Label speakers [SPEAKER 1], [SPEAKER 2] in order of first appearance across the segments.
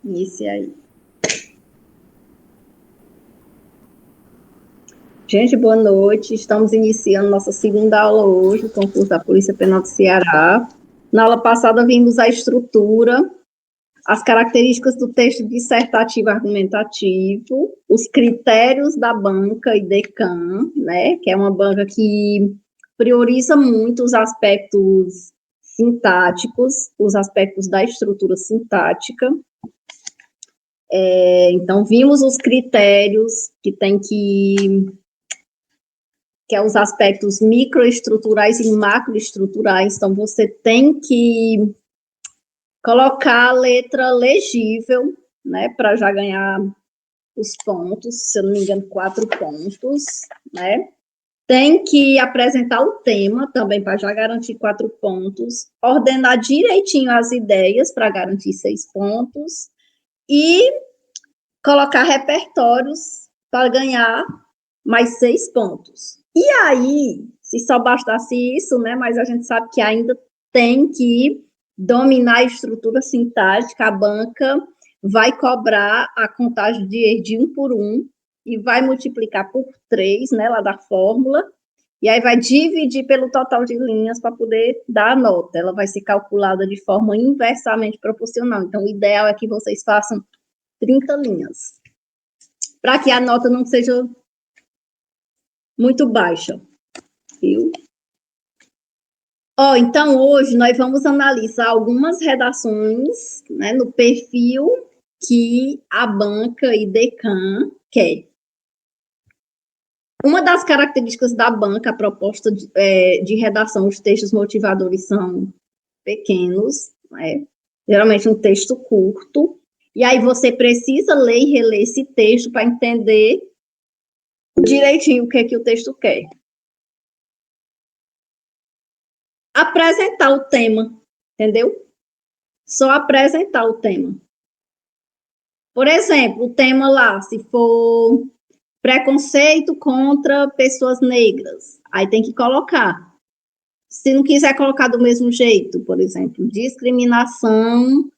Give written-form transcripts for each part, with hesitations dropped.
[SPEAKER 1] Inicia aí. Gente, boa noite. Estamos iniciando nossa segunda aula hoje, o concurso da Polícia Penal do Ceará. Na aula passada vimos a estrutura, as características do texto dissertativo argumentativo, os critérios da banca IDECAM, né, que é uma banca que prioriza muito os aspectos sintáticos, os aspectos da estrutura sintática. Então, vimos os critérios que tem que é os aspectos microestruturais e macroestruturais. Então, você tem que colocar a letra legível, né, para já ganhar os pontos, se eu não me engano, 4 pontos, né? Tem que apresentar o tema também para já garantir 4 pontos, ordenar direitinho as ideias para garantir 6 pontos e colocar repertórios para ganhar mais 6 pontos. E aí, se só bastasse isso, né, mas a gente sabe que ainda tem que dominar a estrutura sintática, a banca vai cobrar a contagem de erro de 1 por 1 e vai multiplicar por 3, né, lá da fórmula, e aí vai dividir pelo total de linhas para poder dar a nota. Ela vai ser calculada de forma inversamente proporcional. Então, o ideal é que vocês façam 30 linhas, para que a nota não seja muito baixa, viu? Então, hoje nós vamos analisar algumas redações, né, no perfil que a banca IDECAM quer. Uma das características da banca, a proposta de redação, os textos motivadores são pequenos, né, geralmente um texto curto, e aí você precisa ler e reler esse texto para entender direitinho o que o texto quer. Apresentar o tema, entendeu? Só apresentar o tema. Por exemplo, o tema lá, se for preconceito contra pessoas negras, aí tem que colocar. Se não quiser colocar do mesmo jeito, por exemplo, discriminação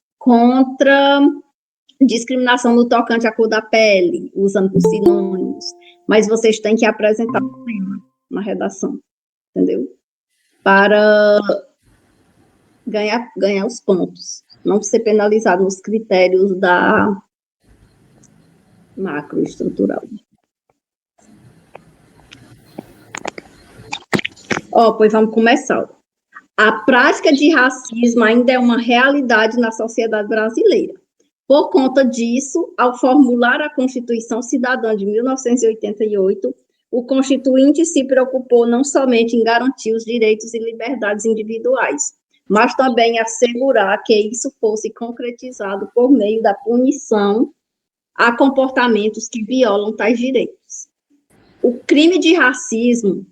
[SPEAKER 1] no tocante à cor da pele, usando por sinônimos. Mas vocês têm que apresentar o tema na redação, entendeu? Para ganhar os pontos. Não ser penalizado nos critérios da macroestrutural. Pois vamos começar. A prática de racismo ainda é uma realidade na sociedade brasileira. Por conta disso, ao formular a Constituição Cidadã de 1988, o Constituinte se preocupou não somente em garantir os direitos e liberdades individuais, mas também assegurar que isso fosse concretizado por meio da punição a comportamentos que violam tais direitos. O crime de racismo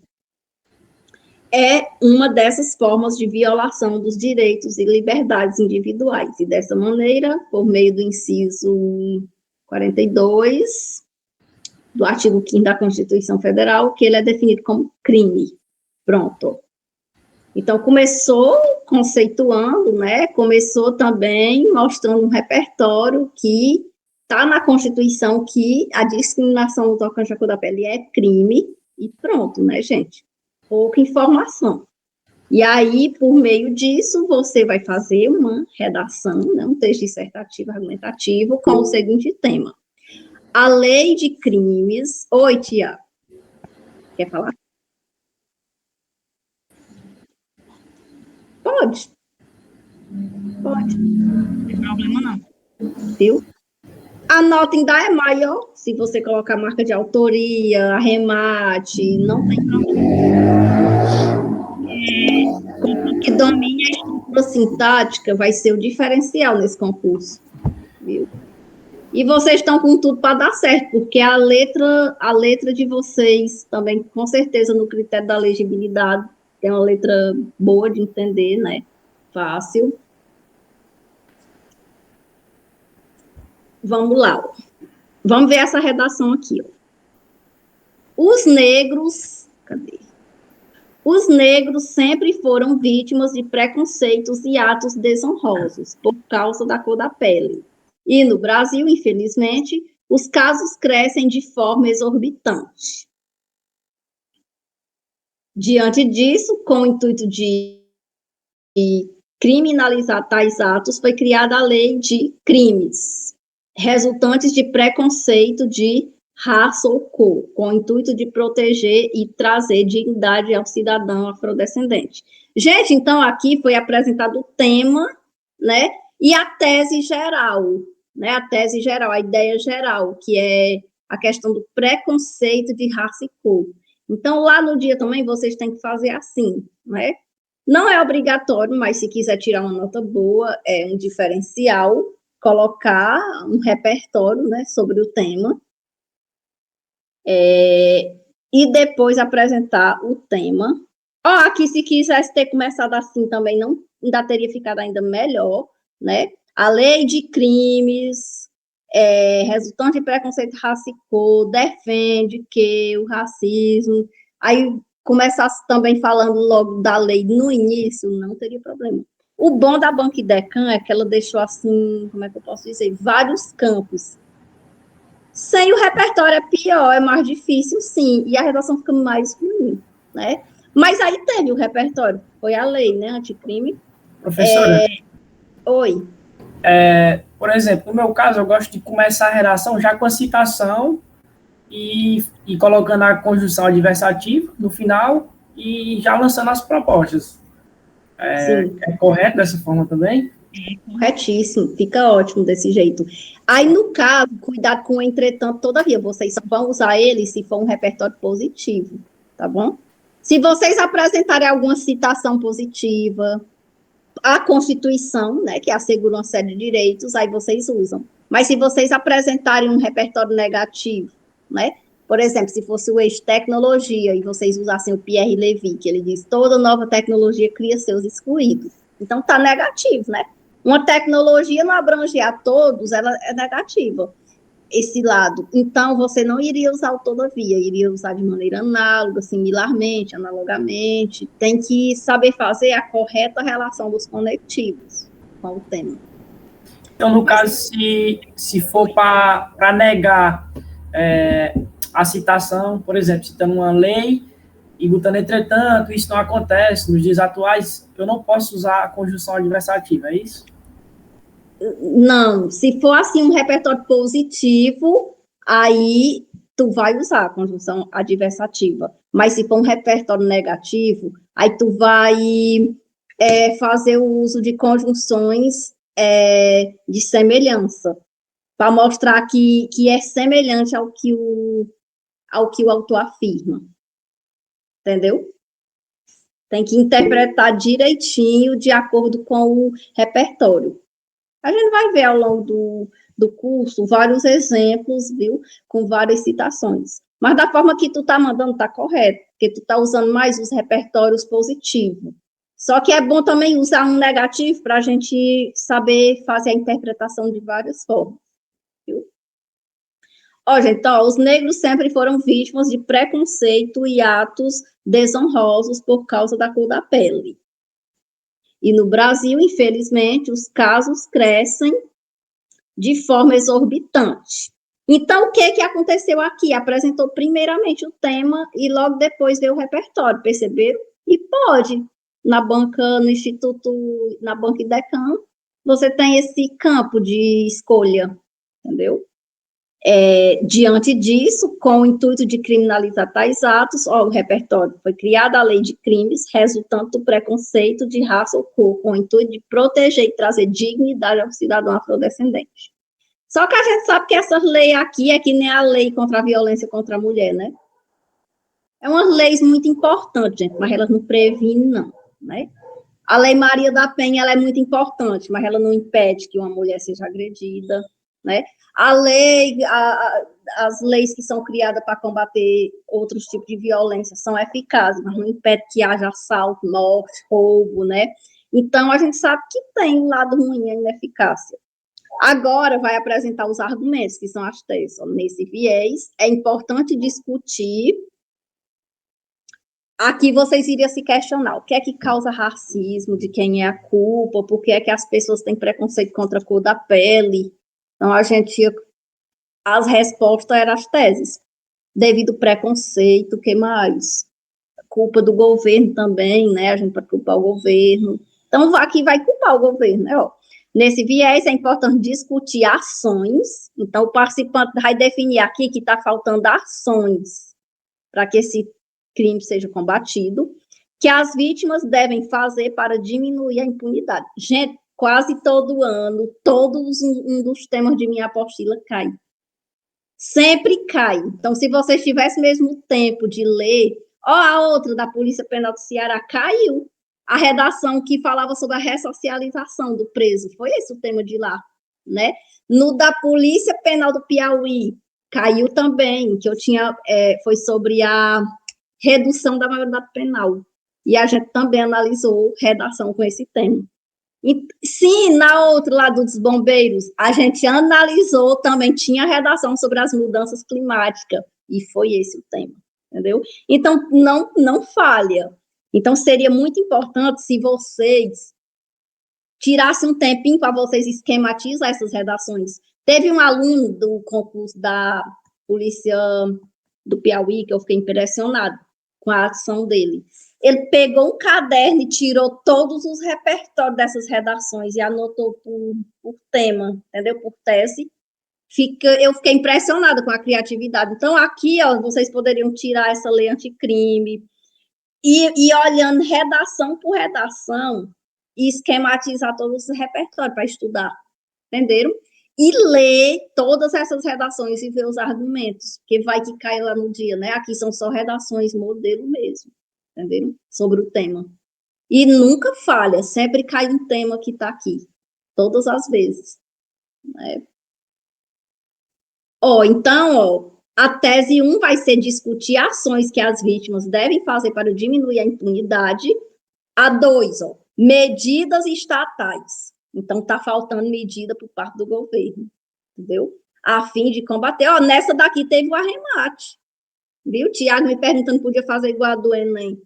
[SPEAKER 1] é uma dessas formas de violação dos direitos e liberdades individuais, e dessa maneira, por meio do inciso 42 do artigo 5º da Constituição Federal, que ele é definido como crime. Pronto. Então, começou conceituando, né, começou também mostrando um repertório que está na Constituição que a discriminação no tocante à cor da pele é crime, e pronto, né, gente? Pouca informação. E aí, por meio disso, você vai fazer uma redação, né, um texto dissertativo argumentativo com o seguinte tema: a lei de crimes... Oi, tia. Quer falar? Pode. Pode. Não tem problema, não. Viu? A nota ainda é maior se você colocar marca de autoria, arremate, não tem problema. Que domine a estrutura sintática vai ser o diferencial nesse concurso, viu? E vocês estão com tudo para dar certo, porque a letra de vocês também, com certeza, no critério da legibilidade, tem uma letra boa de entender, né? Fácil. Vamos lá. Vamos ver essa redação aqui. Os negros... Cadê? Os negros sempre foram vítimas de preconceitos e atos desonrosos por causa da cor da pele. E no Brasil, infelizmente, os casos crescem de forma exorbitante. Diante disso, com o intuito de criminalizar tais atos, foi criada a lei de crimes resultantes de preconceito de raça ou cor, com o intuito de proteger e trazer dignidade ao cidadão afrodescendente. Gente, então aqui foi apresentado o tema, né, e a tese geral, né, a tese geral, a ideia geral, que é a questão do preconceito de raça e cor. Então, lá no dia também, vocês têm que fazer assim, né? Não é obrigatório, mas se quiser tirar uma nota boa, é um diferencial, colocar um repertório, né, sobre o tema, e depois apresentar o tema. Aqui, se quisesse ter começado assim também, não, ainda teria ficado ainda melhor, né? A lei de crimes resultante de preconceito racial defende que o racismo... Aí, começasse também falando logo da lei no início, não teria problema. O bom da Banca Idecam é que ela deixou assim, como é que eu posso dizer, vários campos. Sem o repertório é pior, é mais difícil, sim, e a redação fica mais ruim, né? Mas aí teve o repertório, foi a lei, né, anticrime.
[SPEAKER 2] Professora,
[SPEAKER 1] Oi.
[SPEAKER 2] Por exemplo, no meu caso, eu gosto de começar a redação já com a citação e colocando a conjunção adversativa no final e já lançando as propostas.
[SPEAKER 1] Sim.
[SPEAKER 2] É correto dessa forma também?
[SPEAKER 1] Corretíssimo, fica ótimo desse jeito. Aí, no caso, cuidado com o entretanto, todavia, vocês só vão usar ele se for um repertório positivo, tá bom? Se vocês apresentarem alguma citação positiva, a Constituição, né, que assegura uma série de direitos, aí vocês usam. Mas se vocês apresentarem um repertório negativo, né, por exemplo, se fosse o eixo tecnologia e vocês usassem o Pierre Levy, que ele diz toda nova tecnologia cria seus excluídos. Então, tá negativo, né? Uma tecnologia não abrange a todos, ela é negativa, esse lado. Então, você não iria usar o todavia, iria usar de maneira análoga, similarmente, analogamente. Tem que saber fazer a correta relação dos conectivos com o tema.
[SPEAKER 2] Então, no caso, se for para negar a citação, por exemplo, citando uma lei e botando entretanto, isso não acontece nos dias atuais, eu não posso usar a conjunção adversativa, é isso?
[SPEAKER 1] Não, se for assim um repertório positivo, aí tu vai usar a conjunção adversativa. Mas se for um repertório negativo, aí tu vai fazer o uso de conjunções de semelhança, para mostrar que é semelhante ao que o autor afirma. Entendeu? Tem que interpretar direitinho de acordo com o repertório. A gente vai ver ao longo do curso vários exemplos, viu? Com várias citações. Mas da forma que tu tá mandando, tá correto, porque tu tá usando mais os repertórios positivos. Só que é bom também usar um negativo para a gente saber fazer a interpretação de várias formas, viu? Gente, os negros sempre foram vítimas de preconceito e atos desonrosos por causa da cor da pele. E no Brasil, infelizmente, os casos crescem de forma exorbitante. Então, o que aconteceu aqui? Apresentou primeiramente o tema e logo depois veio o repertório, perceberam? E pode, na banca, no Instituto, na Banca Idecam, você tem esse campo de escolha, entendeu? Diante disso, com o intuito de criminalizar tais atos, o repertório foi criada a lei de crimes resultante do preconceito de raça ou cor, com o intuito de proteger e trazer dignidade ao cidadão afrodescendente. Só que a gente sabe que essa lei aqui é que nem a lei contra a violência contra a mulher, né? É uma lei muito importante, gente, mas elas não previnem, não, né? A Lei Maria da Penha, ela é muito importante, mas ela não impede que uma mulher seja agredida, né? As leis que são criadas para combater outros tipos de violência são eficazes, mas não impede que haja assalto, morte, roubo, né? Então, a gente sabe que tem um lado ruim, a ineficácia. Agora, vai apresentar os argumentos, que são as teses. Nesse viés, é importante discutir. Aqui vocês iriam se questionar, o que é que causa racismo, de quem é a culpa, por que é que as pessoas têm preconceito contra a cor da pele, Então, as respostas eram as teses. Devido ao preconceito, o que mais? Culpa do governo também, né? A gente pode culpar o governo. Então, aqui vai culpar o governo, né? Ó, nesse viés, é importante discutir ações. Então, o participante vai definir aqui que está faltando ações para que esse crime seja combatido, que as vítimas devem fazer para diminuir a impunidade. Gente, quase todo ano, todos um dos temas de minha apostila cai. Sempre cai. Então, se vocês tivessem mesmo tempo de ler, ó, a outra da Polícia Penal do Ceará caiu. A redação que falava sobre a ressocialização do preso, foi esse o tema de lá, né? No da Polícia Penal do Piauí, caiu também, que eu tinha, foi sobre a redução da maioridade penal. E a gente também analisou redação com esse tema. E, sim, na outra lá dos bombeiros, a gente analisou também, tinha redação sobre as mudanças climáticas, e foi esse o tema, entendeu? Então, não falha. Então, seria muito importante se vocês tirassem um tempinho para vocês esquematizar essas redações. Teve um aluno do concurso da Polícia do Piauí, que eu fiquei impressionado com a ação dele. Ele pegou um caderno e tirou todos os repertórios dessas redações e anotou por tema, entendeu? Por tese. Eu fiquei impressionada com a criatividade. Então, aqui, ó, vocês poderiam tirar essa lei anticrime e olhando redação por redação e esquematizar todos os repertórios para estudar, entenderam? E ler todas essas redações e ver os argumentos, porque vai que cai lá no dia, né? Aqui são só redações modelo mesmo, entenderam? Sobre o tema. E nunca falha, sempre cai um tema que está aqui, todas as vezes. Né? Então, a tese 1 vai ser discutir ações que as vítimas devem fazer para diminuir a impunidade. A 2, medidas estatais. Então, está faltando medida por parte do governo, entendeu? A fim de combater. Nessa daqui teve o arremate, viu? Tiago me perguntando, podia fazer igual a do Enem.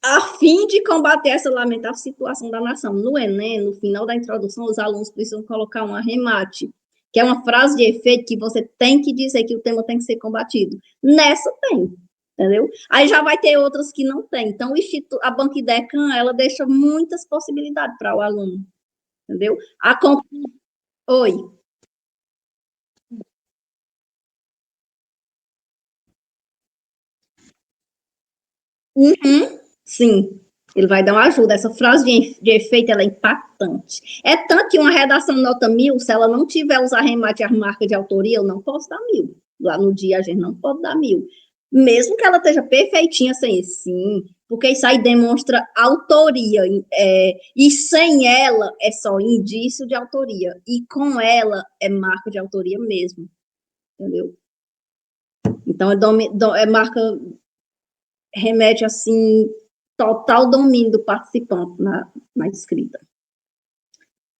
[SPEAKER 1] A fim de combater essa lamentável situação da nação. No Enem, no final da introdução, os alunos precisam colocar um arremate, que é uma frase de efeito que você tem que dizer que o tema tem que ser combatido. Nessa tem, entendeu? Aí já vai ter outras que não tem. Então, a Banquidecan, ela deixa muitas possibilidades para o aluno, entendeu? Oi. Uhum, sim, ele vai dar uma ajuda. Essa frase de efeito, ela é impactante. É tanto que uma redação nota 1000, se ela não tiver os arremates e as marcas de autoria, eu não posso dar 1000. Lá no dia a gente não pode dar 1000. Mesmo que ela esteja perfeitinha sem esse, sim, porque isso aí demonstra autoria, e sem ela é só indício de autoria, e com ela é marca de autoria mesmo, entendeu? Então, é marca, remete, assim, total domínio do participante na escrita.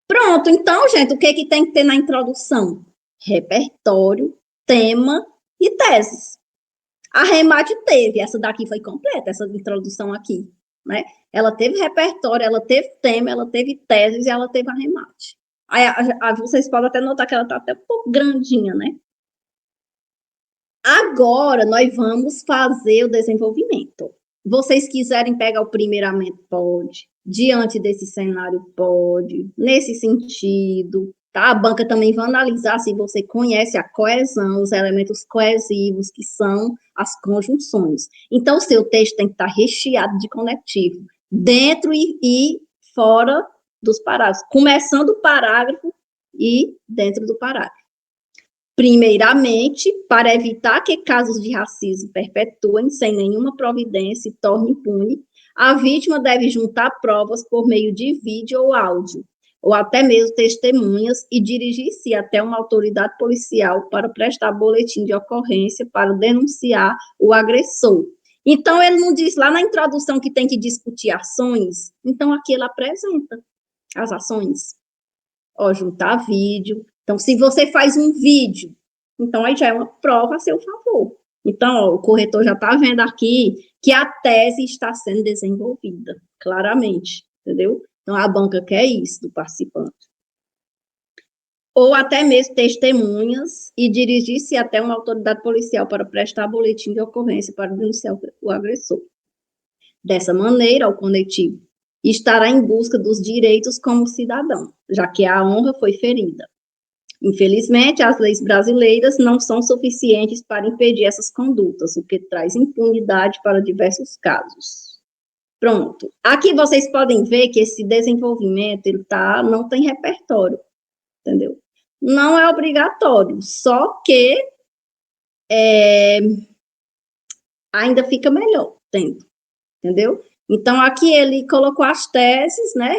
[SPEAKER 1] Pronto, então, gente, o que tem que ter na introdução? Repertório, tema e teses. A remate teve, essa daqui foi completa, essa introdução aqui, né? Ela teve repertório, ela teve tema, ela teve teses e ela teve a remate. Aí, vocês podem até notar que ela está até um pouco grandinha, né? Agora, nós vamos fazer o desenvolvimento. Vocês quiserem pegar o primeiramente, pode. Diante desse cenário, pode. Nesse sentido, tá? A banca também vai analisar se você conhece a coesão, os elementos coesivos, que são as conjunções. Então, o seu texto tem que estar recheado de conectivo, dentro e fora dos parágrafos. Começando o parágrafo e dentro do parágrafo. Primeiramente, para evitar que casos de racismo perpetuem sem nenhuma providência e tornem impune, a vítima deve juntar provas por meio de vídeo ou áudio, ou até mesmo testemunhas, e dirigir-se até uma autoridade policial para prestar boletim de ocorrência para denunciar o agressor. Então, ele não diz lá na introdução que tem que discutir ações, então aqui ele apresenta as ações. Juntar vídeo. Então, se você faz um vídeo, então aí já é uma prova a seu favor. Então, o corretor já está vendo aqui que a tese está sendo desenvolvida, claramente, entendeu? Então, a banca quer isso do participante. ou até mesmo testemunhas, e dirigir-se até uma autoridade policial para prestar boletim de ocorrência para denunciar o agressor. Dessa maneira, o conectivo estará em busca dos direitos como cidadão, já que a honra foi ferida. Infelizmente, as leis brasileiras não são suficientes para impedir essas condutas, o que traz impunidade para diversos casos. Pronto. Aqui vocês podem ver que esse desenvolvimento não tem repertório, entendeu? Não é obrigatório, só que ainda fica melhor, entendeu? Então, aqui ele colocou as teses, né,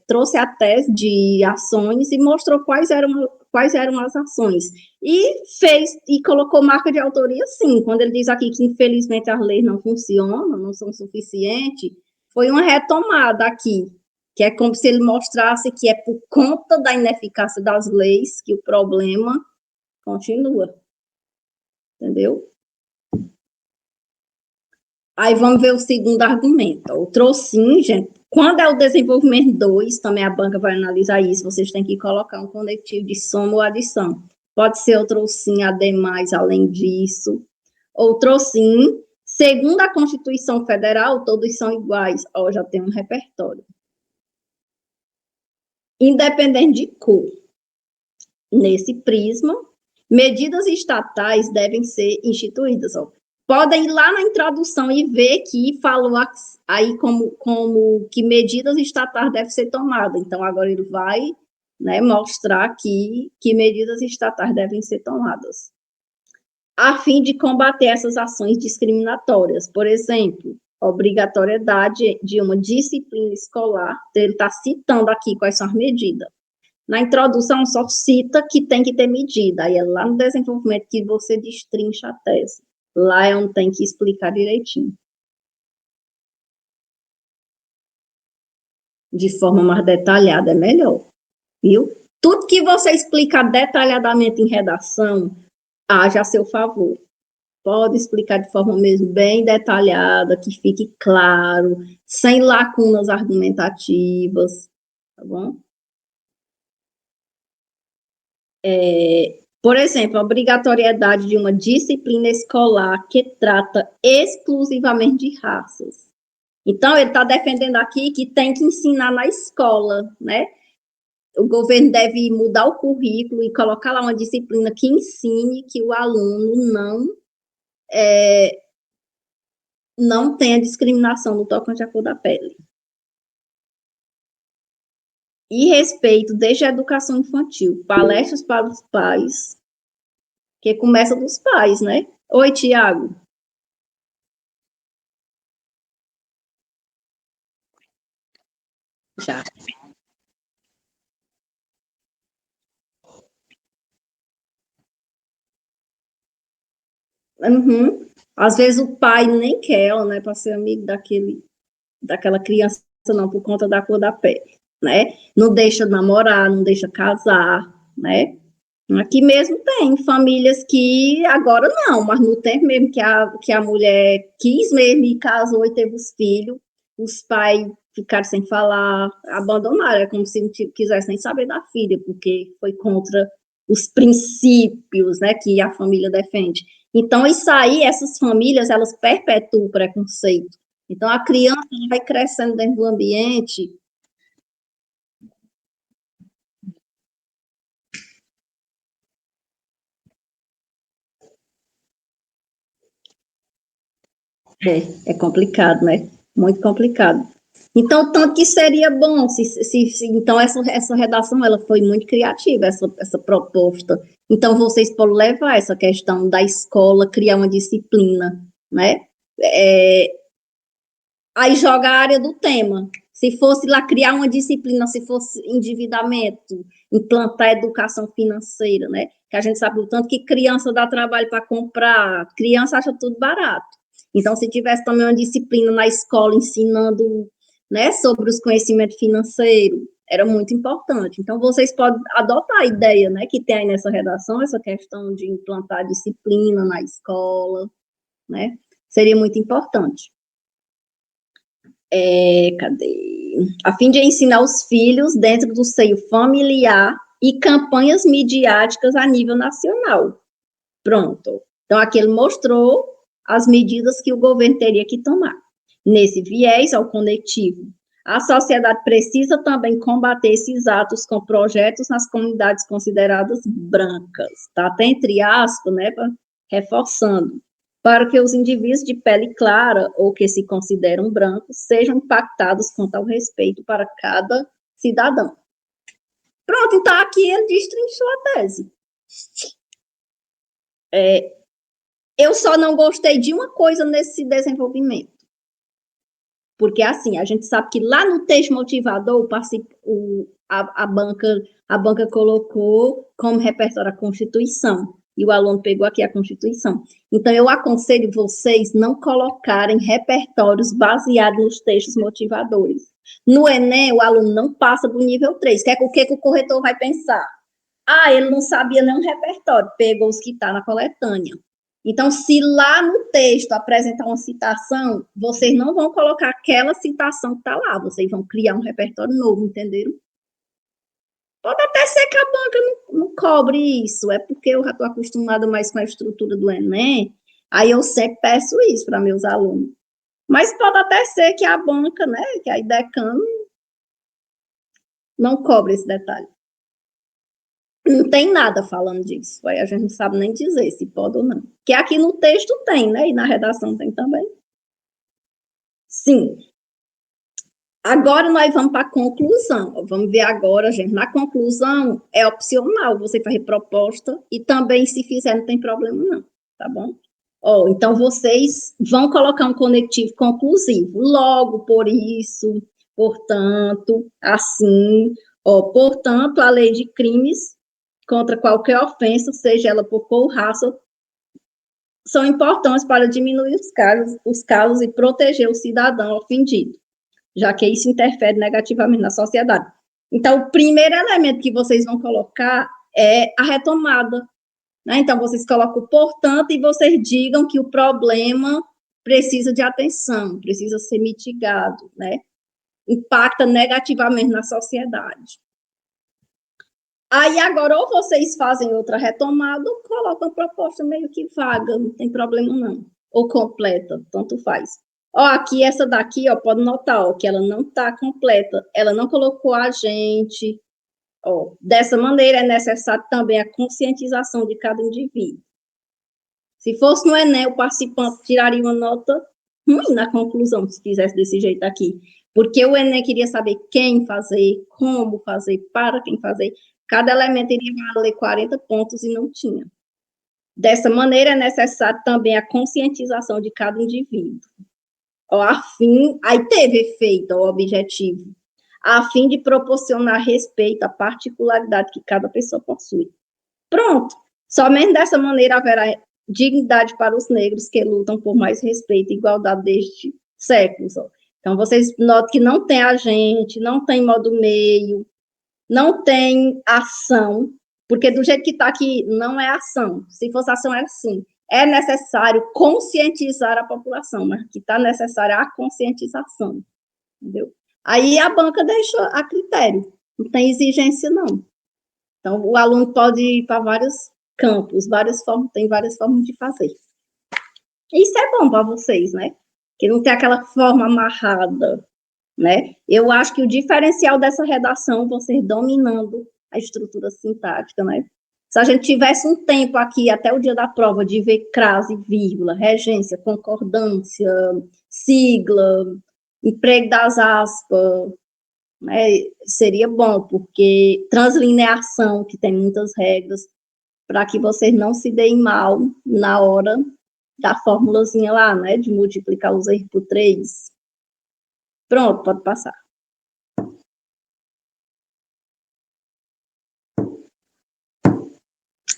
[SPEAKER 1] trouxe a tese de ações e mostrou quais eram as ações. E colocou marca de autoria, sim, quando ele diz aqui que, infelizmente, as leis não funcionam, não são suficientes, foi uma retomada aqui, que é como se ele mostrasse que é por conta da ineficácia das leis que o problema continua, entendeu? Aí vamos ver o segundo argumento. O trocinho, gente, quando é o desenvolvimento 2, também a banca vai analisar isso, vocês têm que colocar um conectivo de soma ou adição. Pode ser o trocinho ademais, além disso. Ou trocinho, segundo a Constituição Federal, todos são iguais. Ó, já tem um repertório. Independente de cor. Nesse prisma, medidas estatais devem ser instituídas, ó. Podem ir lá na introdução e ver que falou aí como que medidas estatais devem ser tomadas. Então, agora ele vai, né, mostrar aqui que medidas estatais devem ser tomadas, a fim de combater essas ações discriminatórias. Por exemplo, obrigatoriedade de uma disciplina escolar. Ele está citando aqui quais são as medidas. Na introdução, só cita que tem que ter medida. Aí é lá no desenvolvimento que você destrincha a tese. Lá é onde tem que explicar direitinho. De forma mais detalhada, é melhor. Viu? Tudo que você explicar detalhadamente em redação, haja a seu favor. Pode explicar de forma mesmo bem detalhada, que fique claro, sem lacunas argumentativas, tá bom? Por exemplo, a obrigatoriedade de uma disciplina escolar que trata exclusivamente de raças. Então, ele está defendendo aqui que tem que ensinar na escola, né? O governo deve mudar o currículo e colocar lá uma disciplina que ensine que o aluno não tenha discriminação no tocante à cor da pele. E respeito desde a educação infantil, palestras para os pais, que começa dos pais, né? Oi, Tiago. Já. Uhum. Às vezes o pai nem quer ela, né, para ser amigo daquela criança, não, por conta da cor da pele, né? Não deixa namorar, não deixa casar, né? Aqui mesmo tem famílias que agora não, mas no tempo mesmo que a mulher quis mesmo e casou e teve os filhos, os pais ficaram sem falar, abandonaram, é como se não quisessem nem saber da filha, porque foi contra os princípios, né, que a família defende. Então, isso aí, essas famílias, elas perpetuam o preconceito. Então, a criança vai crescendo dentro do ambiente. É complicado, né? Muito complicado. Então, tanto que seria bom, então essa redação, ela foi muito criativa, essa proposta. Então, vocês podem levar essa questão da escola, criar uma disciplina, né? Aí joga a área do tema. Se fosse lá criar uma disciplina, se fosse endividamento, implantar educação financeira, né? Que a gente sabe o tanto que criança dá trabalho para comprar, criança acha tudo barato. Então, se tivesse também uma disciplina na escola ensinando, né, sobre os conhecimentos financeiros, era muito importante. Então, vocês podem adotar a ideia, né, que tem aí nessa redação, essa questão de implantar disciplina na escola, né? Seria muito importante. Cadê? A fim de ensinar os filhos dentro do seio familiar e campanhas midiáticas a nível nacional. Pronto. Então, aqui ele mostrou as medidas que o governo teria que tomar. Nesse viés ao conectivo, a sociedade precisa também combater esses atos com projetos nas comunidades consideradas brancas, tá? Até entre aspas, né, reforçando, para que os indivíduos de pele clara ou que se consideram brancos sejam impactados com tal respeito para cada cidadão. Pronto, então aqui ele destrinchou a tese. Eu só não gostei de uma coisa nesse desenvolvimento. Porque, assim, a gente sabe que lá no texto motivador, a banca colocou como repertório a Constituição, e o aluno pegou aqui a Constituição. Então, eu aconselho vocês não colocarem repertórios baseados nos textos motivadores. No Enem, o aluno não passa do nível 3. O que o corretor vai pensar? Ele não sabia nenhum repertório, pegou os que está na coletânea. Então, se lá no texto apresentar uma citação, vocês não vão colocar aquela citação que está lá, vocês vão criar um repertório novo, entenderam? Pode até ser que a banca não cobre isso, é porque eu já estou acostumada mais com a estrutura do Enem, aí eu sempre peço isso para meus alunos. Mas pode até ser que a banca, né, que a IDECAN não cobre esse detalhe. Não tem nada falando disso, aí a gente não sabe nem dizer se pode ou não. Que aqui no texto tem, né, e na redação tem também. Sim. Agora nós vamos para a conclusão. Vamos ver agora, gente. Na conclusão, é opcional você fazer proposta e também, se fizer, não tem problema não, tá bom? Então, vocês vão colocar um conectivo conclusivo. Logo, por isso, portanto, assim, portanto, a lei de crimes contra qualquer ofensa, seja ela por cor ou raça, são importantes para diminuir os casos e proteger o cidadão ofendido, já que isso interfere negativamente na sociedade. Então, o primeiro elemento que vocês vão colocar é a retomada, né? Então, vocês colocam portanto e vocês digam que o problema precisa de atenção, precisa ser mitigado, né? Impacta negativamente na sociedade. Aí, agora, ou vocês fazem outra retomada, ou colocam a proposta meio que vaga, não tem problema não. Ou completa, tanto faz. Aqui, essa daqui, pode notar, que ela não está completa. Ela não colocou a gente. Dessa maneira, é necessário também a conscientização de cada indivíduo. Se fosse no Enem, o participante tiraria uma nota ruim na conclusão, se fizesse desse jeito aqui. Porque o Enem queria saber quem fazer, como fazer, para quem fazer. Cada elemento iria valer 40 pontos e não tinha. Dessa maneira, é necessário também a conscientização de cada indivíduo. Aí teve efeito, o objetivo, a fim de proporcionar respeito à particularidade que cada pessoa possui. Pronto. Somente dessa maneira haverá dignidade para os negros que lutam por mais respeito e igualdade desde séculos. Então, vocês notam que não tem agente, não tem modo meio, não tem ação, porque do jeito que está aqui, não é ação. Se fosse ação, é assim. É necessário conscientizar a população, mas que está necessária a conscientização, entendeu? Aí a banca deixa a critério, não tem exigência, não. Então, o aluno pode ir para vários campos, tem várias formas de fazer. Isso é bom para vocês, né? Que não tem aquela forma amarrada, né? Eu acho que o diferencial dessa redação, vocês dominando a estrutura sintática, né? Se a gente tivesse um tempo aqui, até o dia da prova, de ver crase, vírgula, regência, concordância, sigla, emprego das aspas, né, seria bom, porque translineação, que tem muitas regras, para que vocês não se deem mal na hora da formulazinha lá, né, de multiplicar os erros por 3. Pronto, pode passar.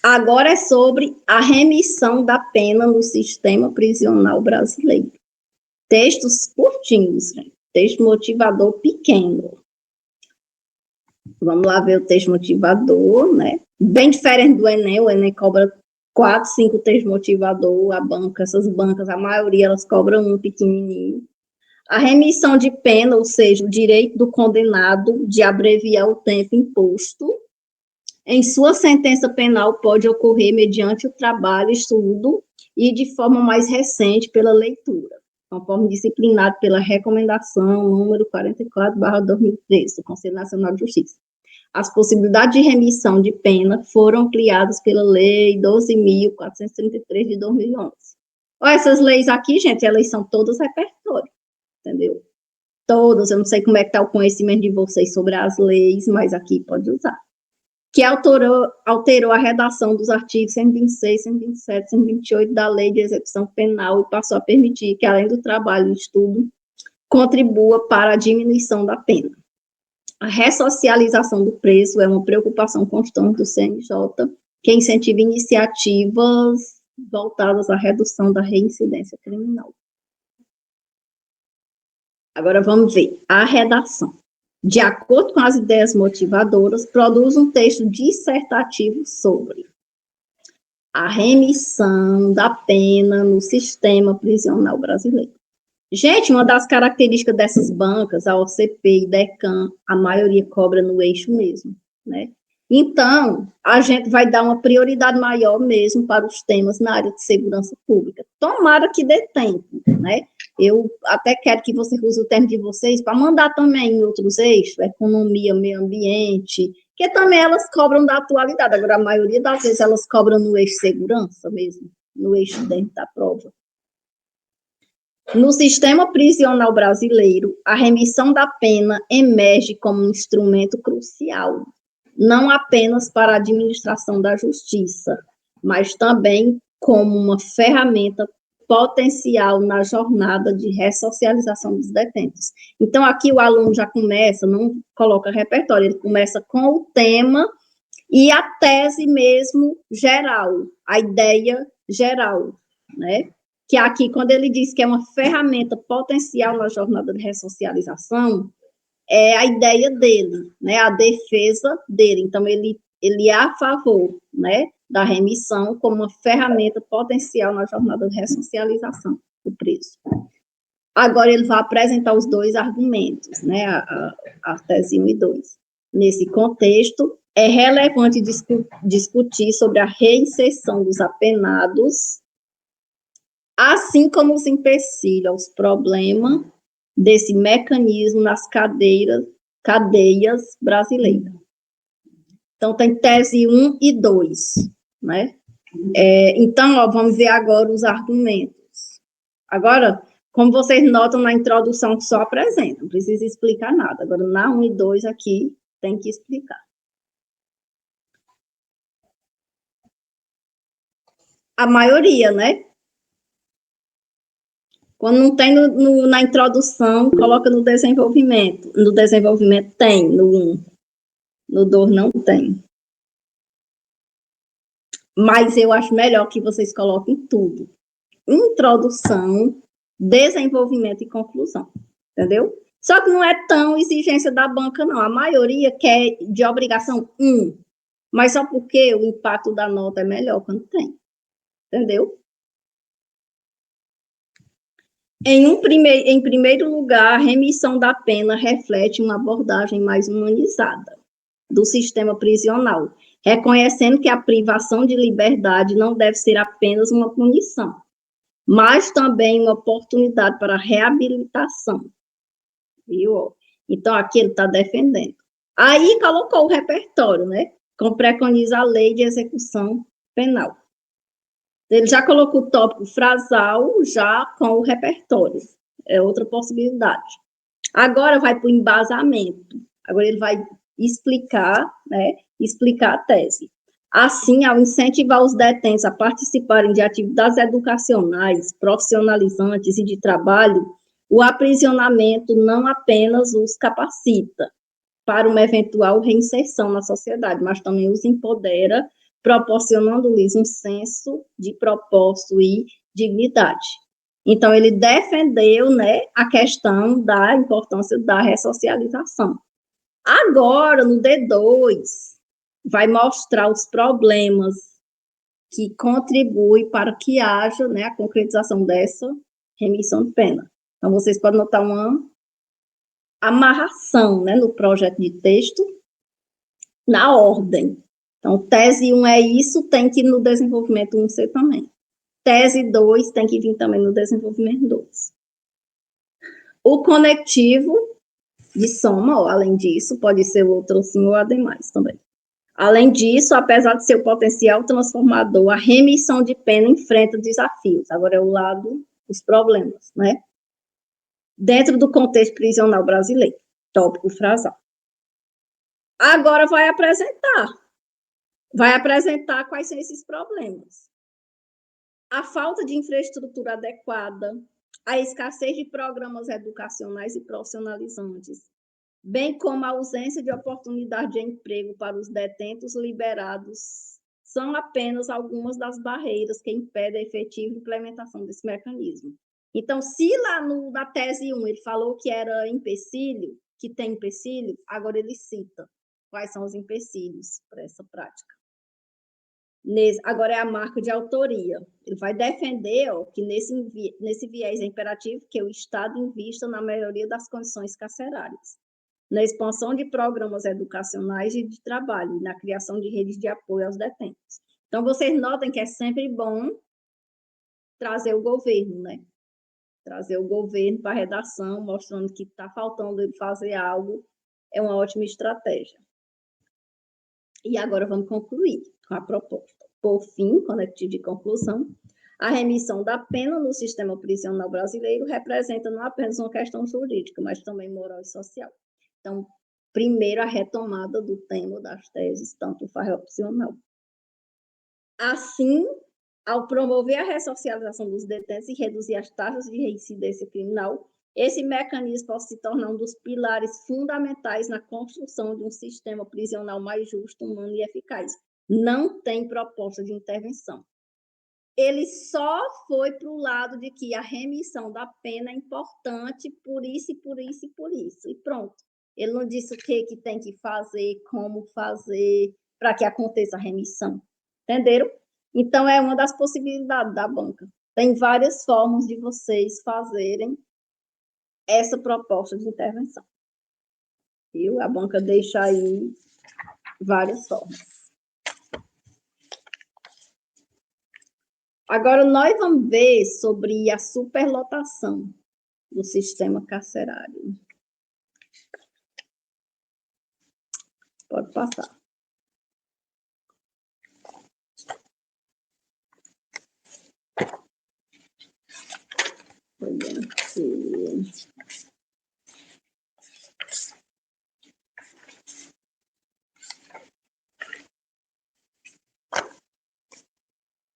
[SPEAKER 1] Agora é sobre a remissão da pena no sistema prisional brasileiro. Textos curtinhos, gente. Texto motivador pequeno. Vamos lá ver o texto motivador, né? Bem diferente do Enem, o Enem cobra 4, 5 textos motivador, essas bancas, a maioria, elas cobram um pequenininho. A remissão de pena, ou seja, o direito do condenado de abreviar o tempo imposto. em sua sentença penal pode ocorrer mediante o trabalho, estudo e de forma mais recente pela leitura, conforme disciplinado pela recomendação número 44/2013 do Conselho Nacional de Justiça. As possibilidades de remissão de pena foram ampliadas pela Lei 12.433 de 2011. Essas leis aqui, gente, elas são todas repertório, entendeu? Todas, eu não sei como é que está o conhecimento de vocês sobre as leis, mas aqui pode usar. Que alterou a redação dos artigos 126, 127, 128 da Lei de Execução Penal e passou a permitir que, além do trabalho e estudo, contribua para a diminuição da pena. A ressocialização do preso é uma preocupação constante do CNJ, que incentiva iniciativas voltadas à redução da reincidência criminal. Agora vamos ver a redação. De acordo com as ideias motivadoras, produz um texto dissertativo sobre a remissão da pena no sistema prisional brasileiro. Gente, uma das características dessas bancas, a OCP e DECAM, a maioria cobra no eixo mesmo, né? Então, a gente vai dar uma prioridade maior mesmo para os temas na área de segurança pública. Tomara que dê tempo, né? Eu até quero que você use o tempo de vocês para mandar também em outros eixos, economia, meio ambiente, que também elas cobram da atualidade. Agora, a maioria das vezes elas cobram no eixo segurança mesmo, no eixo dentro da prova. No sistema prisional brasileiro, a remissão da pena emerge como um instrumento crucial, não apenas para a administração da justiça, mas também como uma ferramenta potencial na jornada de ressocialização dos detentos. Então, aqui o aluno já começa, não coloca repertório, ele começa com o tema e a tese mesmo geral, a ideia geral, né? Que aqui, quando ele diz que é uma ferramenta potencial na jornada de ressocialização, é a ideia dele, né, a defesa dele. Então, ele é a favor, né, da remissão como uma ferramenta potencial na jornada de ressocialização do preso. Agora, ele vai apresentar os dois argumentos, né, a tese 1 e 2. Nesse contexto, é relevante discutir sobre a reinserção dos apenados, assim como os empecilhos aos problemas desse mecanismo nas cadeias brasileiras. Então, tem tese 1 e 2, né? Então, ó, vamos ver agora os argumentos. Agora, como vocês notam na introdução, só apresenta, não precisa explicar nada. Agora, na 1 e 2 aqui, tem que explicar. A maioria, né? Quando não tem na introdução, coloca no desenvolvimento. No desenvolvimento tem, no 1. No 2 não tem. Mas eu acho melhor que vocês coloquem tudo. Introdução, desenvolvimento e conclusão. Entendeu? Só que não é tão exigência da banca, não. A maioria quer de obrigação 1. Mas só porque o impacto da nota é melhor quando tem. Entendeu? Em primeiro lugar, a remissão da pena reflete uma abordagem mais humanizada do sistema prisional, reconhecendo que a privação de liberdade não deve ser apenas uma punição, mas também uma oportunidade para reabilitação. Viu? Então, aqui ele está defendendo. Aí colocou o repertório, né? Como preconiza a lei de execução penal. Ele já colocou o tópico frasal já com o repertório. É outra possibilidade. Agora vai para o embasamento. Agora ele vai explicar, né? Explicar a tese. Assim, ao incentivar os detentos a participarem de atividades educacionais, profissionalizantes e de trabalho, o aprisionamento não apenas os capacita para uma eventual reinserção na sociedade, mas também os empodera, proporcionando-lhes um senso de propósito e dignidade. Então, ele defendeu, né, a questão da importância da ressocialização. Agora, no D2, vai mostrar os problemas que contribuem para que haja, né, a concretização dessa remissão de pena. Então, vocês podem notar uma amarração, né, no projeto de texto, na ordem. Então, tese 1 é isso, tem que ir no desenvolvimento 1 ser também. Tese 2 tem que vir também no desenvolvimento 2. O conectivo de soma, ou, além disso, pode ser outro sim ou ademais também. Além disso, apesar de seu potencial transformador, a remissão de pena enfrenta desafios. Agora é o lado dos problemas, né? Dentro do contexto prisional brasileiro. Tópico frasal. Agora vai apresentar quais são esses problemas. A falta de infraestrutura adequada, a escassez de programas educacionais e profissionalizantes, bem como a ausência de oportunidade de emprego para os detentos liberados, são apenas algumas das barreiras que impedem a efetiva implementação desse mecanismo. Então, se lá na tese 1 ele falou que era empecilho, que tem empecilho, agora ele cita quais são os empecilhos para essa prática. Agora é a marca de autoria. Ele vai defender que nesse viés é imperativo que o Estado invista na melhoria das condições carcerárias, na expansão de programas educacionais e de trabalho, na criação de redes de apoio aos detentos. Então, vocês notem que é sempre bom trazer o governo, né? Trazer o governo para a redação, mostrando que está faltando ele fazer algo, é uma ótima estratégia. E agora vamos concluir com a proposta. Por fim, conectivo de conclusão, a remissão da pena no sistema prisional brasileiro representa não apenas uma questão jurídica, mas também moral e social. Então, primeiro, a retomada do tema das teses, tanto faz opcional. Assim, ao promover a ressocialização dos detentos e reduzir as taxas de reincidência criminal, esse mecanismo pode se tornar um dos pilares fundamentais na construção de um sistema prisional mais justo, humano e eficaz. Não tem proposta de intervenção. Ele só foi para o lado de que a remissão da pena é importante por isso e por isso e por isso. E pronto. Ele não disse o que tem que fazer, como fazer, para que aconteça a remissão. Entenderam? Então, é uma das possibilidades da banca. Tem várias formas de vocês fazerem essa proposta de intervenção. Viu? A banca deixa aí várias formas. Agora, nós vamos ver sobre a superlotação do sistema carcerário. Pode passar. Olha aqui.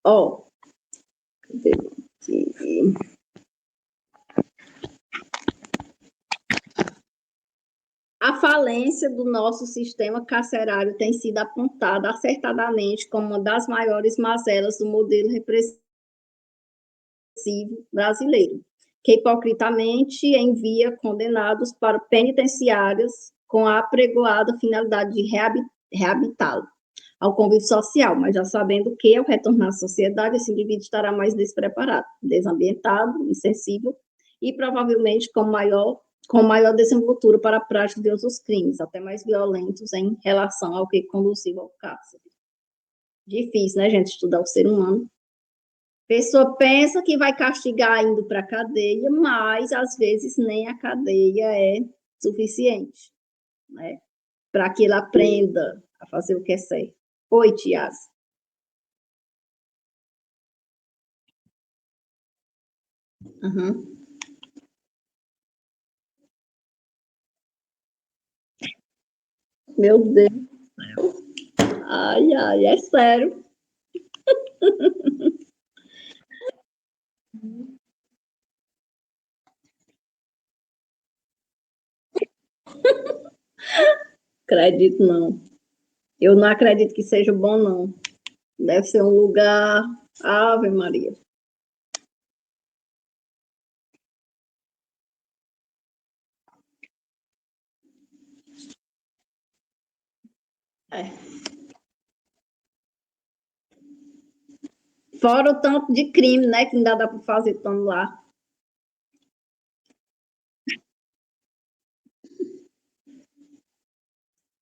[SPEAKER 1] Ó, cadê aqui? A falência do nosso sistema carcerário tem sido apontada acertadamente como uma das maiores mazelas do modelo repressivo brasileiro, que hipocritamente envia condenados para penitenciárias com a apregoada finalidade de reabilitá-lo ao convívio social, mas já sabendo que, ao retornar à sociedade, esse indivíduo estará mais despreparado, desambientado, insensível e provavelmente com maior desenvoltura para a prática de outros crimes, até mais violentos em relação ao que conduziu ao cárcere. Difícil, né, gente, estudar o ser humano. Pessoa pensa que vai castigar indo para a cadeia, mas às vezes nem a cadeia é suficiente, né, para que ele aprenda a fazer o que é certo. Oi, Tias. Uhum. Meu Deus. Ai, ai, é sério. Acredito não. Eu não acredito que seja bom, não. Deve ser um lugar. Ave Maria. É. Fora o tanto de crime, né, que ainda dá para fazer estando lá.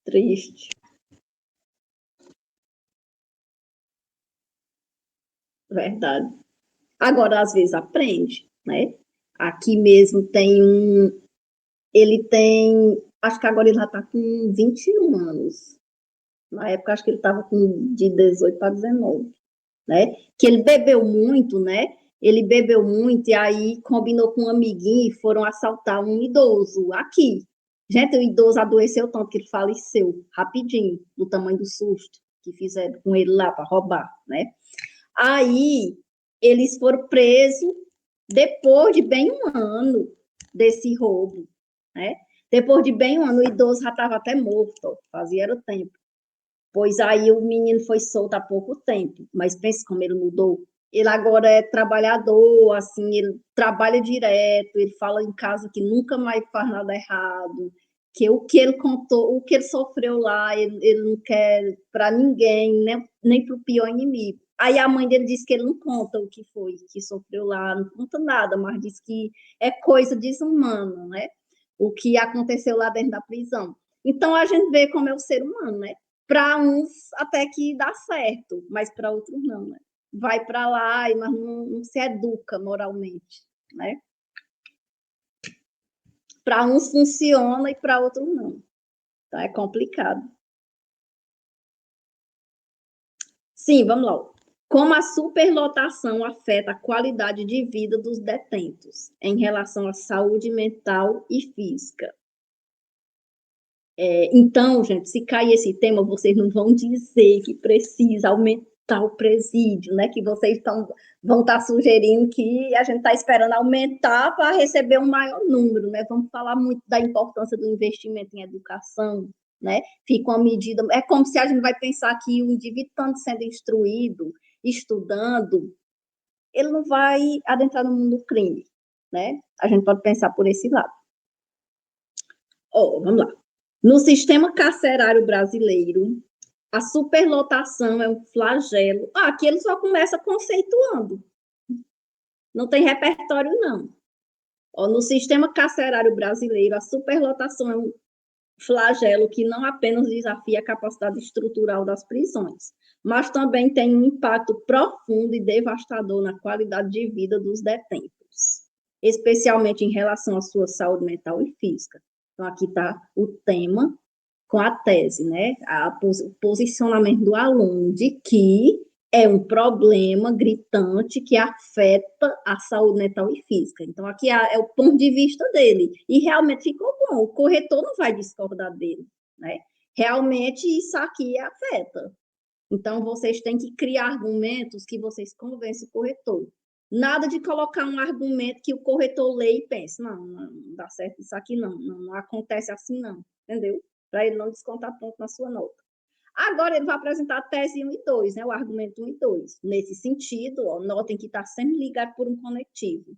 [SPEAKER 1] Triste. Verdade. Agora, às vezes, aprende, né? Aqui mesmo tem ele tem, acho que agora ele já está com 21 anos. Na época, acho que ele estava com de 18 para 19, né? Que ele bebeu muito, né? Ele bebeu muito e aí combinou com um amiguinho e foram assaltar um idoso aqui. Gente, o idoso adoeceu tanto que ele faleceu rapidinho, do tamanho do susto que fizeram com ele lá para roubar, né? Aí eles foram presos depois de bem um ano desse roubo, né? Depois de bem um ano, o idoso já estava até morto, fazia era tempo. Pois aí o menino foi solto há pouco tempo, mas pense como ele mudou. Ele agora é trabalhador, assim, ele trabalha direto, ele fala em casa que nunca mais faz nada errado, que o que ele contou, o que ele sofreu lá, ele não quer para ninguém, nem para o pior inimigo. Aí a mãe dele disse que ele não conta o que foi, que sofreu lá, não conta nada, mas diz que é coisa desumana, né? O que aconteceu lá dentro da prisão. Então a gente vê como é o ser humano, né? Para uns até que dá certo, mas para outros não, né? Vai para lá, mas não se educa moralmente, né? Para uns funciona e para outros não. Então é complicado. Sim, vamos lá. Como a superlotação afeta a qualidade de vida dos detentos em relação à saúde mental e física. Então, gente, se cair esse tema, vocês não vão dizer que precisa aumentar o presídio, né? Que vocês vão estar sugerindo que a gente está esperando aumentar para receber um maior número, né? Vamos falar muito da importância do investimento em educação, né? Fica uma medida. É como se a gente vai pensar que o indivíduo estando sendo instruído, estudando, ele não vai adentrar no mundo do crime, né? A gente pode pensar por esse lado. Vamos lá. No sistema carcerário brasileiro, a superlotação é um flagelo. Aqui ele só começa conceituando. Não tem repertório, não. No sistema carcerário brasileiro, a superlotação é um flagelo que não apenas desafia a capacidade estrutural das prisões, mas também tem um impacto profundo e devastador na qualidade de vida dos detentos, especialmente em relação à sua saúde mental e física. Então, aqui está o tema com a tese, né? O posicionamento do aluno de que é um problema gritante que afeta a saúde mental e física. Então, aqui é o ponto de vista dele. E realmente ficou bom. O corretor não vai discordar dele, né? Realmente isso aqui afeta. Então, vocês têm que criar argumentos que vocês convencem o corretor. Nada de colocar um argumento que o corretor lê e pense, não dá certo isso aqui, não acontece assim, não, entendeu? Para ele não descontar ponto na sua nota. Agora ele vai apresentar a tese 1 e 2, né, o argumento 1 e 2. Nesse sentido, notem que está sempre ligado por um conectivo.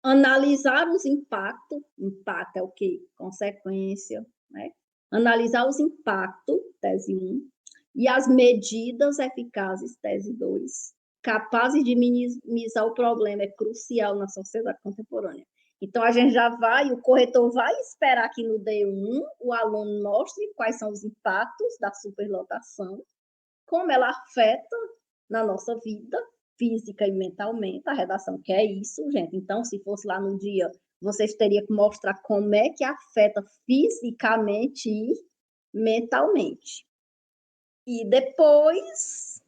[SPEAKER 1] Analisar os impactos, impacto é o quê? Consequência, né? Analisar os impactos, tese 1, e as medidas eficazes, tese 2, capazes de minimizar o problema, é crucial na sociedade contemporânea. Então, a gente já vai, o corretor vai esperar que no D1 o aluno mostre quais são os impactos da superlotação, como ela afeta na nossa vida física e mentalmente, a redação quer isso, gente. Então, se fosse lá no dia, vocês teriam que mostrar como é que afeta fisicamente e mentalmente. E depois,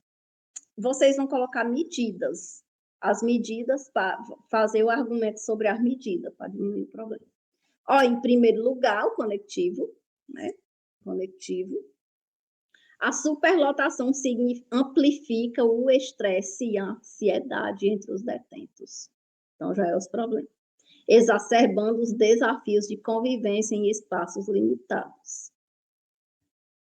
[SPEAKER 1] vocês vão colocar medidas. As medidas para fazer o argumento sobre as medidas, para diminuir o problema. Em primeiro lugar, o conectivo, né? Conectivo. A superlotação amplifica o estresse e a ansiedade entre os detentos. Então, já é os problemas. Exacerbando os desafios de convivência em espaços limitados.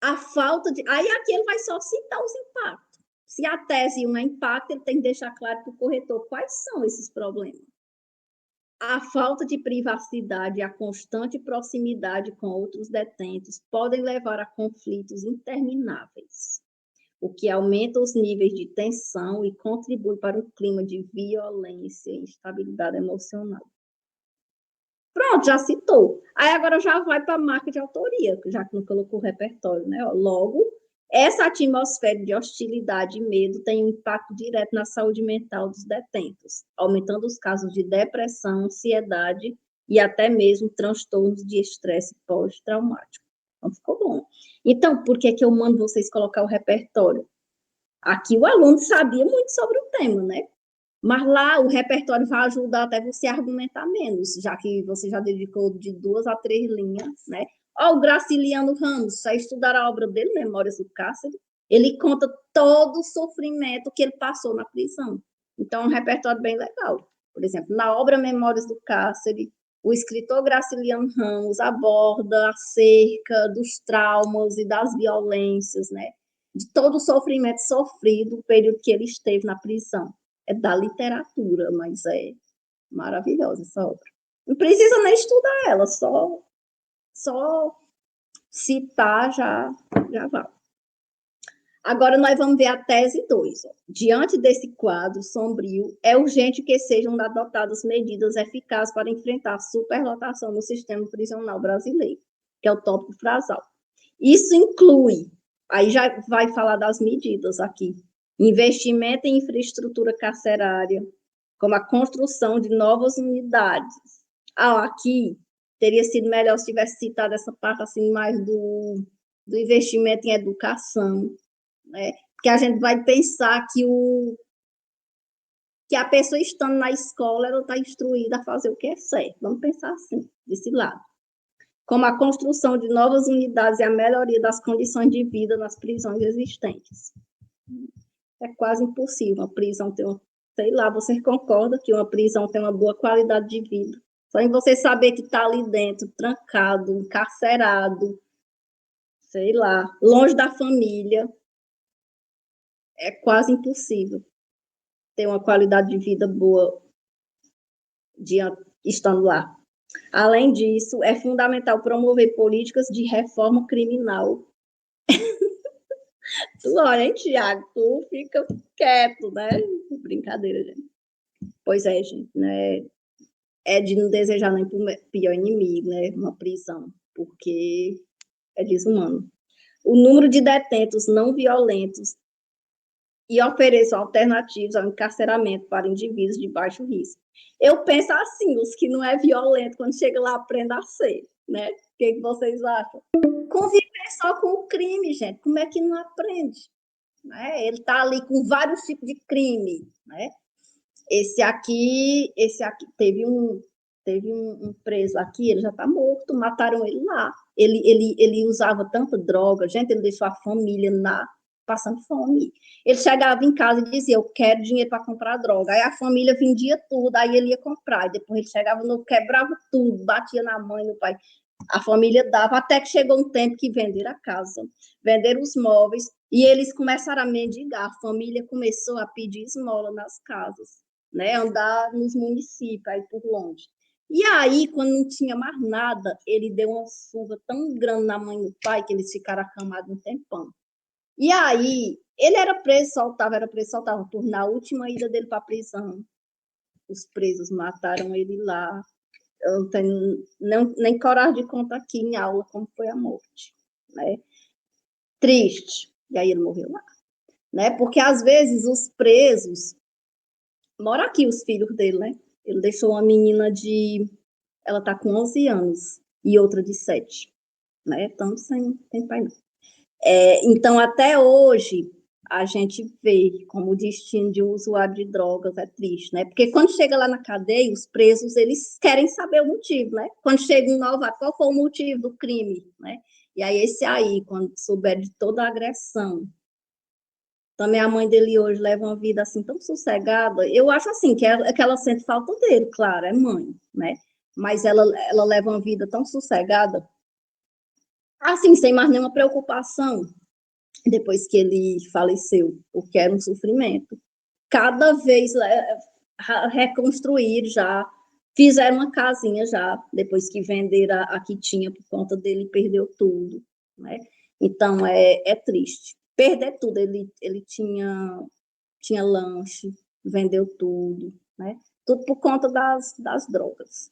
[SPEAKER 1] A falta de... Aí aqui ele vai só citar os impactos. Se a tese 1 é impacto, ele tem que deixar claro para o corretor quais são esses problemas. A falta de privacidade e a constante proximidade com outros detentos podem levar a conflitos intermináveis, o que aumenta os níveis de tensão e contribui para um clima de violência e instabilidade emocional. Pronto, já citou. Aí agora já vai para a marca de autoria, já que não colocou o repertório, né? Logo, Essa atmosfera de hostilidade e medo tem um impacto direto na saúde mental dos detentos, aumentando os casos de depressão, ansiedade e até mesmo transtornos de estresse pós-traumático. Então, ficou bom. Então, por que eu mando vocês colocar o repertório? Aqui o aluno sabia muito sobre o tema, né? Mas lá o repertório vai ajudar até você a argumentar menos, já que você já dedicou de 2 a 3 linhas, né? Ó, o Graciliano Ramos, já estudaram a obra dele, Memórias do Cárcere, ele conta todo o sofrimento que ele passou na prisão. Então, é um repertório bem legal. Por exemplo, na obra Memórias do Cárcere, o escritor Graciliano Ramos aborda acerca dos traumas e das violências, né? De todo o sofrimento sofrido no período que ele esteve na prisão. É da literatura, mas é maravilhosa essa obra. Não precisa nem estudar ela, só citar já vai. Agora nós vamos ver a tese 2. Diante desse quadro sombrio, é urgente que sejam adotadas medidas eficazes para enfrentar a superlotação no sistema prisional brasileiro, que é o tópico frasal. Isso inclui, aí já vai falar das medidas aqui, investimento em infraestrutura carcerária, como a construção de novas unidades. Aqui teria sido melhor se tivesse citado essa parte assim mais do investimento em educação, né? Porque a gente vai pensar que a pessoa estando na escola, ela está instruída a fazer o que é certo. Vamos pensar assim, desse lado. Como a construção de novas unidades e a melhoria das condições de vida nas prisões existentes. É quase impossível uma prisão ter uma... Sei lá, você concorda que uma prisão tem uma boa qualidade de vida? Só em você saber que está ali dentro, trancado, encarcerado, sei lá, longe da família, é quase impossível ter uma qualidade de vida boa estando lá. Além disso, é fundamental promover políticas de reforma criminal. Tu olha, hein, Tiago? Tu fica quieto, né? Brincadeira, gente. Pois é, gente, né? É de não desejar nem para o pior inimigo, né? Uma prisão, porque é desumano. O número de detentos não violentos e ofereçam alternativas ao encarceramento para indivíduos de baixo risco. Eu penso assim, os que não é violento, quando chega lá, aprenda a ser, né? O que vocês acham? Conviver só com o crime, gente, como é que não aprende? Né? Ele está ali com vários tipos de crime, né? Esse aqui teve um preso aqui, ele já está morto, mataram ele lá. Ele usava tanta droga, gente, ele deixou a família passando fome. Ele chegava em casa e dizia, eu quero dinheiro para comprar droga. Aí a família vendia tudo, aí ele ia comprar. E depois ele chegava, quebrava tudo, batia na mãe, no pai. A família dava, até que chegou um tempo que venderam a casa, venderam os móveis, e eles começaram a mendigar. A família começou a pedir esmola nas casas, né? Andar nos municípios, aí por longe. E aí, quando não tinha mais nada, ele deu uma surra tão grande na mãe e no pai que eles ficaram acamados um tempão. E aí, ele era preso, soltava. Por na última ida dele para a prisão, os presos mataram ele lá. Eu não tenho nem coragem de contar aqui em aula como foi a morte, né? Triste. E aí ele morreu lá, né? Porque às vezes os presos moram aqui, os filhos dele, né? Ele deixou uma menina ela tá com 11 anos e outra de 7, né? Então, sem pai não. Então, até hoje, a gente vê como o destino de um usuário de drogas é triste, né? Porque quando chega lá na cadeia, os presos, eles querem saber o motivo, né? Quando chega um novato, qual foi o motivo do crime, né? E aí, esse aí, quando souber de toda a agressão, também a mãe dele hoje leva uma vida assim tão sossegada, eu acho assim, que ela sente falta dele, claro, é mãe, né? Mas ela leva uma vida tão sossegada, assim, sem mais nenhuma preocupação, depois que ele faleceu, porque era um sofrimento. Cada vez reconstruir já, fizeram uma casinha já, depois que venderam a que tinha por conta dele, perdeu tudo, né? Então, é triste. Perder tudo, ele tinha lanche, vendeu tudo, né? Tudo por conta das drogas.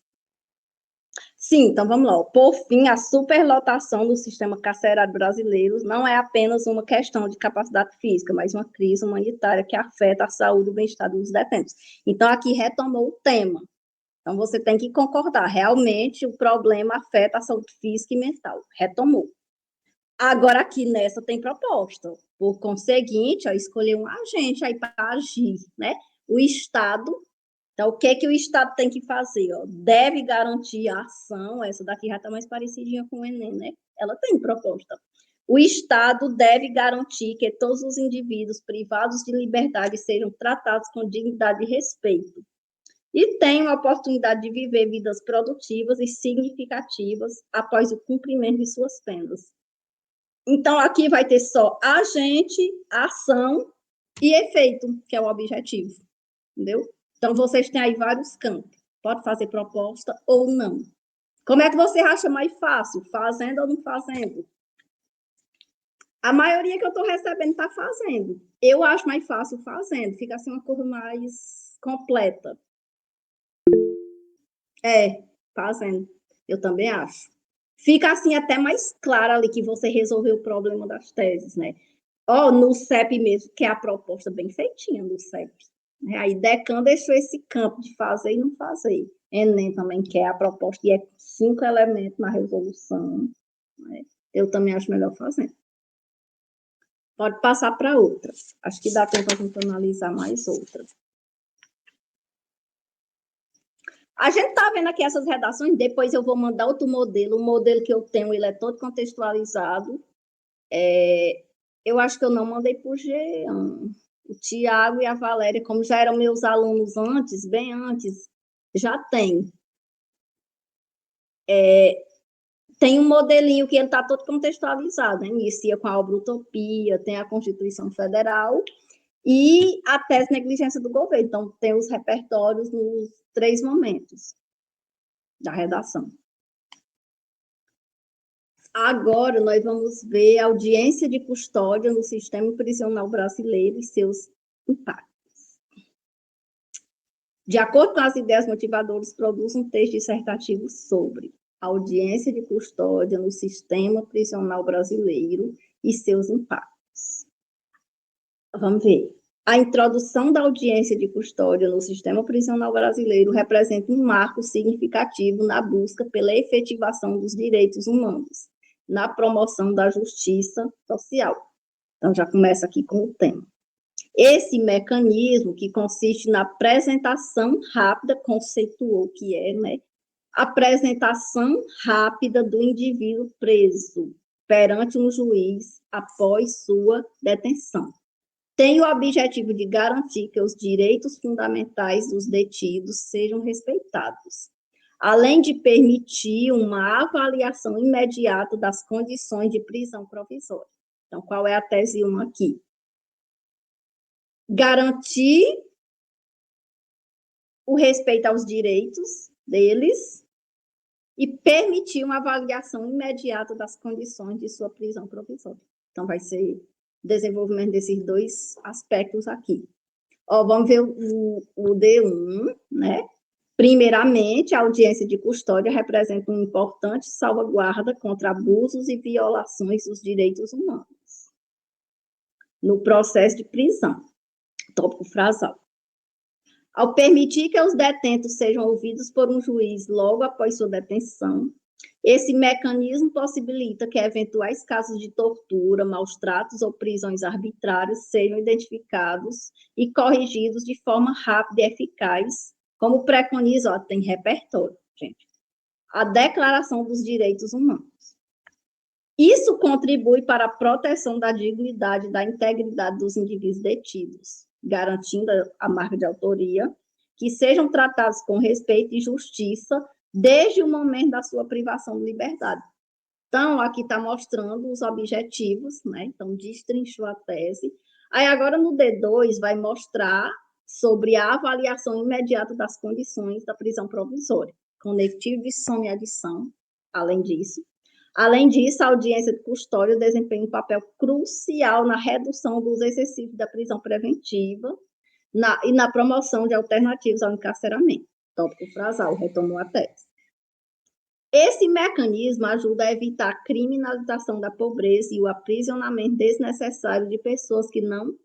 [SPEAKER 1] Sim, então vamos lá. Por fim, a superlotação do sistema carcerário brasileiro não é apenas uma questão de capacidade física, mas uma crise humanitária que afeta a saúde e o bem-estar dos detentos. Então, aqui retomou o tema. Então, você tem que concordar, realmente o problema afeta a saúde física e mental. Retomou. Agora, aqui nessa tem proposta. Por conseguinte, ó, escolher um agente aí para agir, né? O Estado. Então, o que o Estado tem que fazer? Ó? Deve garantir a ação, essa daqui já está mais parecidinha com o Enem, né? Ela tem proposta. O Estado deve garantir que todos os indivíduos privados de liberdade sejam tratados com dignidade e respeito e tenham a oportunidade de viver vidas produtivas e significativas após o cumprimento de suas penas. Então, aqui vai ter só agente, ação e efeito, que é o objetivo, entendeu? Então, vocês têm aí vários campos. Pode fazer proposta ou não. Como é que você acha mais fácil? Fazendo ou não fazendo? A maioria que eu estou recebendo está fazendo. Eu acho mais fácil fazendo. Fica assim uma coisa mais completa. Fazendo. Eu também acho. Fica assim até mais claro ali que você resolveu o problema das teses, né? Ó, no CEP mesmo, que é a proposta bem feitinha no CEP. Aí Decan deixou esse campo de fazer e não fazer. Enem também quer a proposta, e é 5 elementos na resolução. Né? Eu também acho melhor fazer. Pode passar para outra. Acho que dá tempo a gente analisar mais outra. A gente está vendo aqui essas redações, depois eu vou mandar outro modelo. O modelo que eu tenho, ele é todo contextualizado. Eu acho que eu não mandei para o Jean. O Tiago e a Valéria, como já eram meus alunos antes, bem antes, já tem. Tem um modelinho que ele está todo contextualizado, né? Inicia com a obra Utopia, tem a Constituição Federal e a tese de negligência do governo. Então, tem os repertórios nos 3 momentos da redação. Agora, nós vamos ver a audiência de custódia no sistema prisional brasileiro e seus impactos. De acordo com as ideias motivadoras, produz um texto dissertativo sobre a audiência de custódia no sistema prisional brasileiro e seus impactos. Vamos ver. A introdução da audiência de custódia no sistema prisional brasileiro representa um marco significativo na busca pela efetivação dos direitos humanos, na promoção da justiça social. Então, já começa aqui com o tema. Esse mecanismo, que consiste na apresentação rápida, conceituou que é, né? Apresentação rápida do indivíduo preso perante um juiz após sua detenção. Tem o objetivo de garantir que os direitos fundamentais dos detidos sejam respeitados, além de permitir uma avaliação imediata das condições de prisão provisória. Então, qual é a tese 1 aqui? Garantir o respeito aos direitos deles e permitir uma avaliação imediata das condições de sua prisão provisória. Então, vai ser desenvolvimento desses 2 aspectos aqui. Ó, vamos ver o D1, né? Primeiramente, a audiência de custódia representa uma importante salvaguarda contra abusos e violações dos direitos humanos no processo de prisão. Tópico frasal. Ao permitir que os detentos sejam ouvidos por um juiz logo após sua detenção, esse mecanismo possibilita que eventuais casos de tortura, maus tratos ou prisões arbitrárias sejam identificados e corrigidos de forma rápida e eficaz, como preconiza, ó, tem repertório, gente, a Declaração dos Direitos Humanos. Isso contribui para a proteção da dignidade e da integridade dos indivíduos detidos, garantindo a marca de autoria, que sejam tratados com respeito e justiça desde o momento da sua privação de liberdade. Então, aqui está mostrando os objetivos, né? Então, destrinchou a tese. Aí, agora, no D2, vai mostrar sobre a avaliação imediata das condições da prisão provisória, conectivo de soma e adição, além disso. Além disso, a audiência de custódia desempenha um papel crucial na redução dos exercícios da prisão preventiva e na promoção de alternativas ao encarceramento. Tópico frasal, retomou a tese. Esse mecanismo ajuda a evitar a criminalização da pobreza e o aprisionamento desnecessário de pessoas que não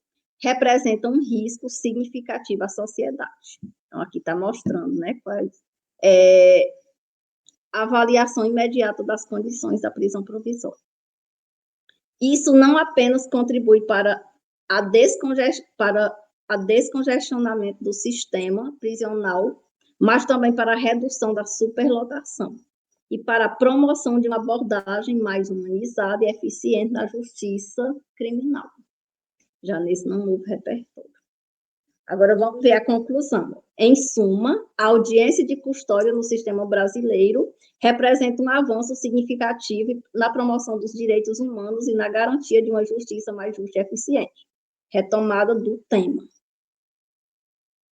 [SPEAKER 1] representam um risco significativo à sociedade. Então, aqui está mostrando, né, a avaliação imediata das condições da prisão provisória. Isso não apenas contribui para descongestionamento do sistema prisional, mas também para a redução da superlotação e para a promoção de uma abordagem mais humanizada e eficiente da justiça criminal, já nesse não novo repertório. Agora vamos ver a conclusão. Em suma, a audiência de custódia no sistema brasileiro representa um avanço significativo na promoção dos direitos humanos e na garantia de uma justiça mais justa e eficiente. Retomada do tema.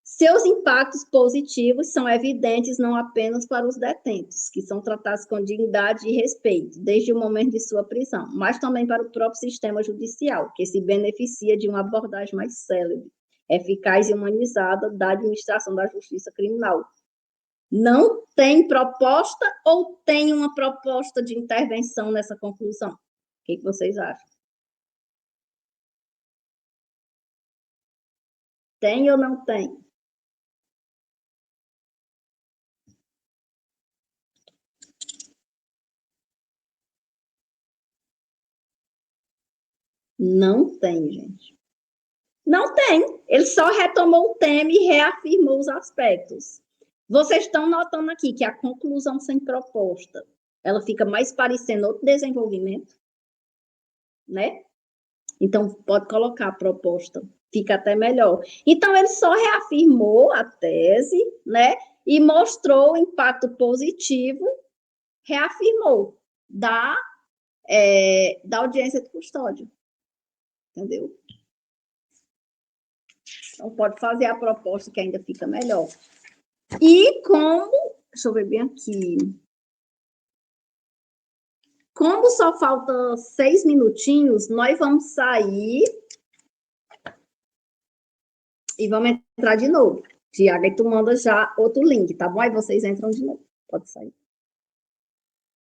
[SPEAKER 1] Seus impactos positivos são evidentes não apenas para os detentos, que são tratados com dignidade e respeito, desde o momento de sua prisão, mas também para o próprio sistema judicial, que se beneficia de uma abordagem mais célere, eficaz e humanizada da administração da justiça criminal. Não tem proposta ou tem uma proposta de intervenção nessa conclusão? O que vocês acham? Tem ou não tem? Não tem, gente. Não tem. Ele só retomou o tema e reafirmou os aspectos. Vocês estão notando aqui que a conclusão sem proposta, ela fica mais parecendo outro desenvolvimento, né? Então, pode colocar a proposta, fica até melhor. Então, ele só reafirmou a tese, né? E mostrou o impacto positivo, reafirmou, da audiência de custódia. Entendeu? Então, pode fazer a proposta que ainda fica melhor. E como, deixa eu ver bem aqui. Como só falta 6 minutinhos, nós vamos sair e vamos entrar de novo. Tiago, aí tu manda já outro link, tá bom? Aí vocês entram de novo. Pode sair.